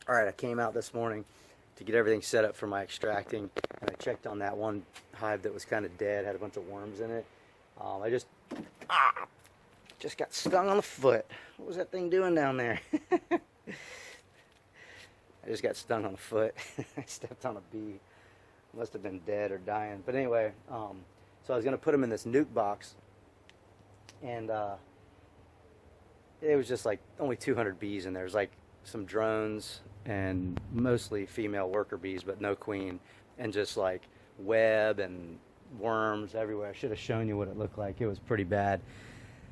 Alright, I came out this morning to get everything set up for my extracting, and I checked on that one hive that was kind of dead, had a bunch of worms in it. I just got stung on the foot. What was that thing doing down there? I just got stung on the foot. I stepped on a bee. Must have been dead or dying. But anyway, so I was going to put them in this nuke box, and it was just like only 200 bees in there. There's like some drones and mostly female worker bees, but no queen, and just like web and worms everywhere. I should have shown you what it looked like. It was pretty bad.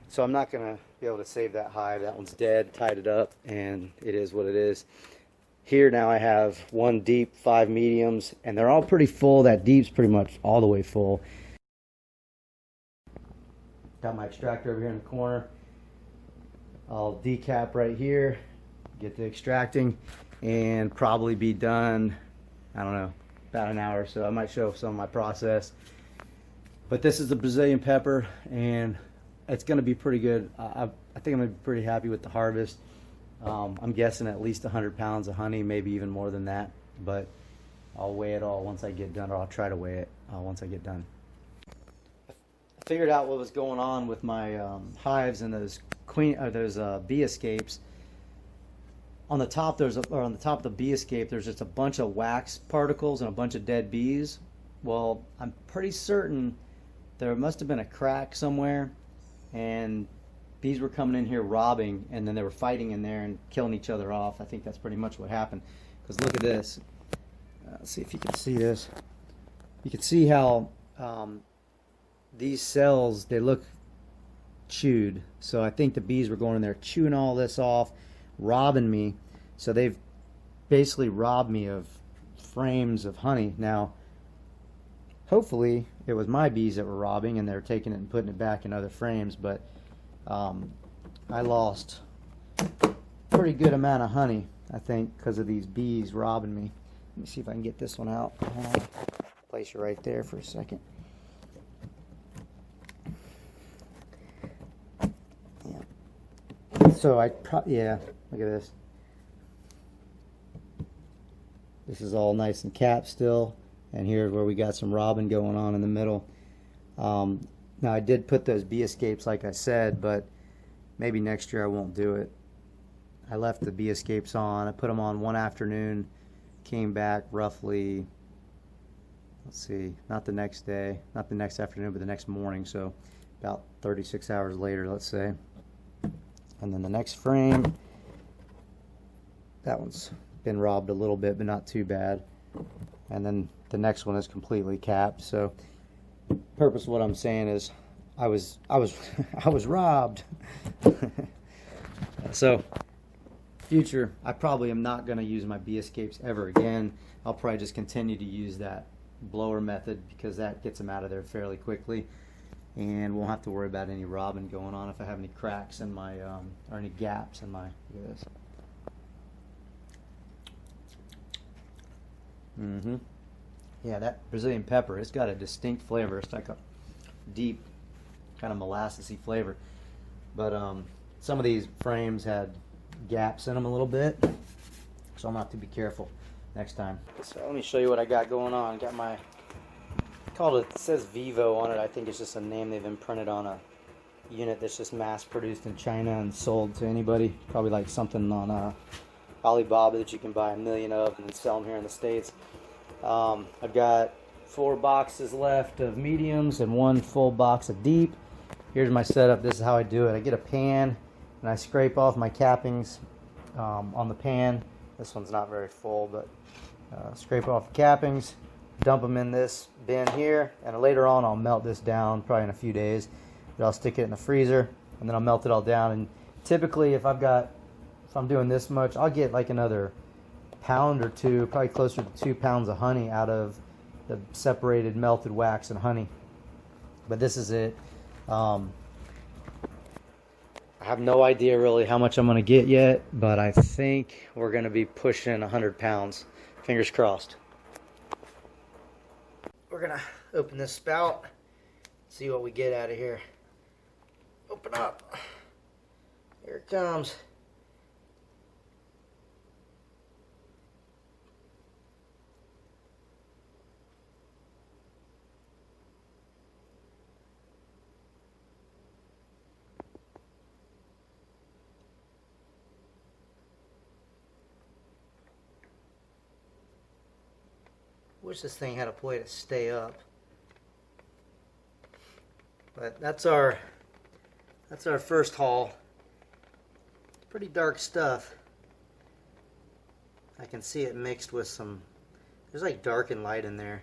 So I'm not going to be able to save that hive. That one's dead, tied it up, and it is what it is. Here now I have 1 deep, 5 mediums, and they're all pretty full. That deep's pretty much all the way full. Got my extractor over here in the corner. I'll decap right here, get to extracting, and probably be done, I don't know, about an hour or so. I might show some of my process. But this is the Brazilian pepper, and it's going to be pretty good. I think I'm going to be pretty happy with the harvest. I'm guessing at least 100 pounds of honey, maybe even more than that. But I'll weigh it all once I get done, or I'll try to weigh it once I get done. I figured out what was going on with my hives and those bee escapes. On the top, on the top of the bee escape, there's just a bunch of wax particles and a bunch of dead bees. Well, I'm pretty certain there must have been a crack somewhere, and bees were coming in here robbing, and then they were fighting in there and killing each other off. I think that's pretty much what happened. Because look at this. Let's see if you can see this. You can see how these cells, they look chewed. So I think the bees were going in there chewing all this off, robbing me. So they've basically robbed me of frames of honey. Now, hopefully it was my bees that were robbing and they're taking it and putting it back in other frames, but I lost a pretty good amount of honey, I think, because of these bees robbing me. Let me see if I can get this one out. Place it right there for a second. Yeah. So yeah, look at this. This is all nice and capped still, and here's where we got some robbing going on in the middle. Now I did put those bee escapes like I said, but maybe next year I won't do it. I left the bee escapes on. I put them on one afternoon, came back roughly, let's see, not the next day, not the next afternoon, but the next morning, so about 36 hours later, let's say. And then the next frame, that one's been robbed a little bit, but not too bad. And then the next one is completely capped. So purpose of what I'm saying is I was robbed. So future, I probably am not going to use my bee escapes ever again. I'll probably just continue to use that blower method because that gets them out of there fairly quickly, and won't have to worry about any robbing going on if I have any cracks in my or any gaps in my, look at this. Yeah, that Brazilian pepper, it's got a distinct flavor. It's like a deep kind of molassesy flavor. But some of these frames had gaps in them a little bit, so I'm gonna have to be careful next time. So let me show you what I got going on. Got my, it says Vivo on it. I think it's just a name they've imprinted on a unit that's just mass produced in China and sold to anybody. Probably like something on Alibaba that you can buy 1 million of and then sell them here in the States. I've got 4 boxes left of mediums and 1 full box of deep. Here's my setup. This is how I do it. I get a pan and I scrape off my cappings on the pan. This one's not very full, but scrape off the cappings, dump them in this bin here, and later on I'll melt this down, probably in a few days. But I'll stick it in the freezer and then I'll melt it all down. And typically if I'm doing this much, I'll get like another pound or two, probably closer to 2 pounds of honey out of the separated melted wax and honey. But this is it. I have no idea really how much I'm going to get yet, but I think we're going to be pushing 100 pounds. Fingers crossed. We're going to open this spout, see what we get out of here. Open up. Here it comes. wish this thing had a way to stay up. But that's our first haul. Pretty dark stuff. I can see it mixed with some, there's like dark and light in there.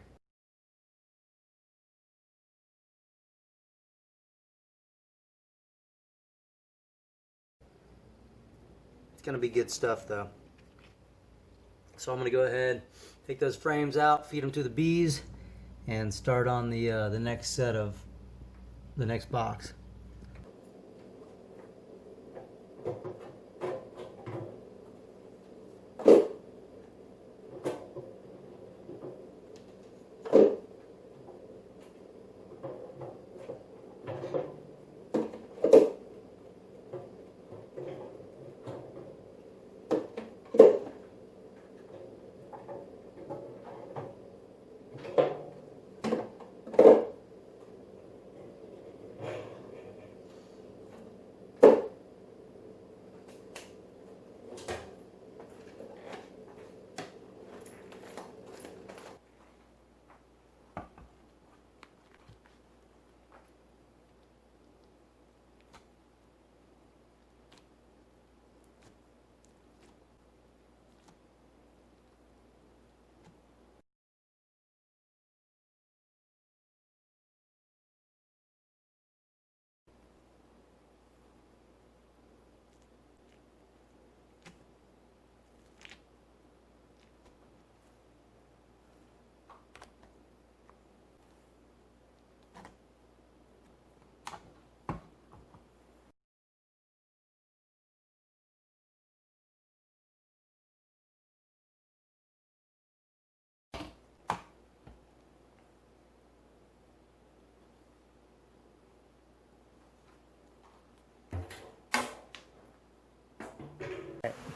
It's gonna be good stuff though. So I'm gonna go ahead, take those frames out, feed them to the bees, and start on the next set of the next box.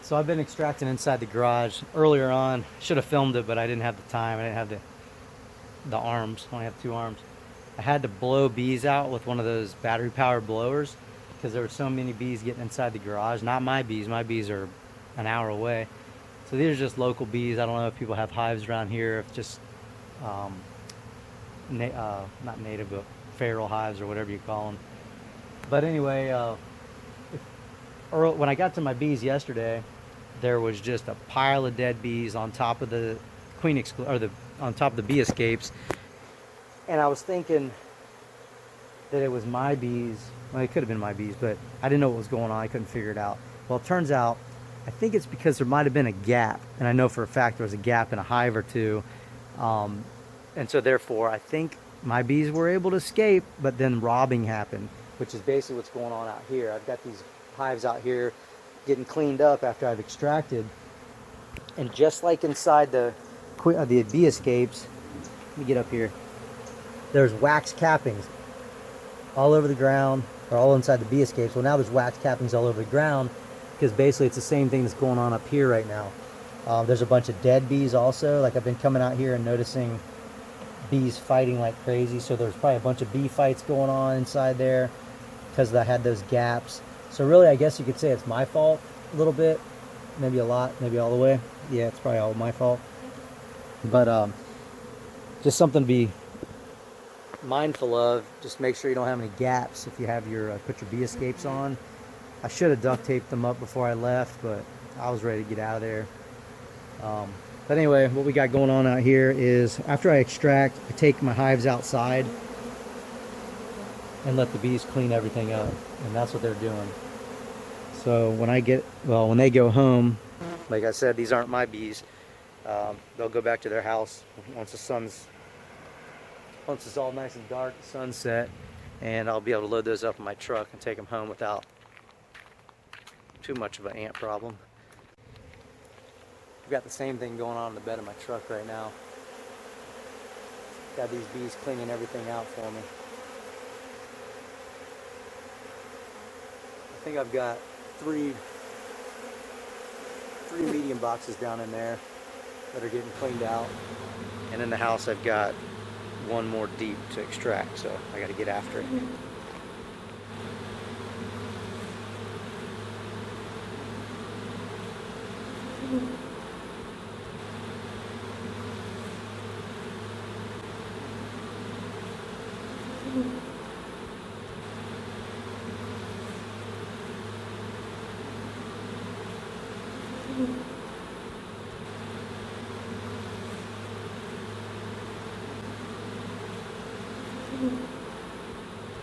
So I've been extracting inside the garage. Earlier on, should have filmed it, but I didn't have the time. I didn't have the arms. I only have 2 arms. I had to blow bees out with one of those battery powered blowers because there were so many bees getting inside the garage. Not my bees. My bees are an hour away. So these are just local bees. I don't know if people have hives around here, if just not native, but feral hives or whatever you call them. But anyway, when I got to my bees yesterday, there was just a pile of dead bees on top of the on top of the bee escapes, and I was thinking that it was my bees. Well, it could have been my bees, but I didn't know what was going on. I couldn't figure it out. Well, it turns out I think it's because there might have been a gap, and I know for a fact there was a gap in a hive or two, and so therefore I think my bees were able to escape, but then robbing happened, which is basically what's going on out here. I've got these hives out here getting cleaned up after I've extracted, and just like inside the bee escapes, let me get up here, there's wax cappings all over the ground, or all inside the bee escapes. Well, now there's wax cappings all over the ground because basically it's the same thing that's going on up here right now. There's a bunch of dead bees also. Like, I've been coming out here and noticing bees fighting like crazy, so there's probably a bunch of bee fights going on inside there because I had those gaps. So really, I guess you could say it's my fault a little bit, maybe a lot, maybe all the way. Yeah, it's probably all my fault. But just something to be mindful of. Just make sure you don't have any gaps if you have your put your bee escapes on. I should have duct taped them up before I left, but I was ready to get out of there. But anyway, what we got going on out here is after I extract, I take my hives outside and let the bees clean everything up, and that's what they're doing. So when they go home, like I said, these aren't my bees. They'll go back to their house once it's all nice and dark, the sun's set, and I'll be able to load those up in my truck and take them home without too much of an ant problem. I've got the same thing going on in the bed of my truck right now. Got these bees cleaning everything out for me. I think I've got three medium boxes down in there that are getting cleaned out, and in the house I've got one more deep to extract, so I got to get after it. Mm-hmm.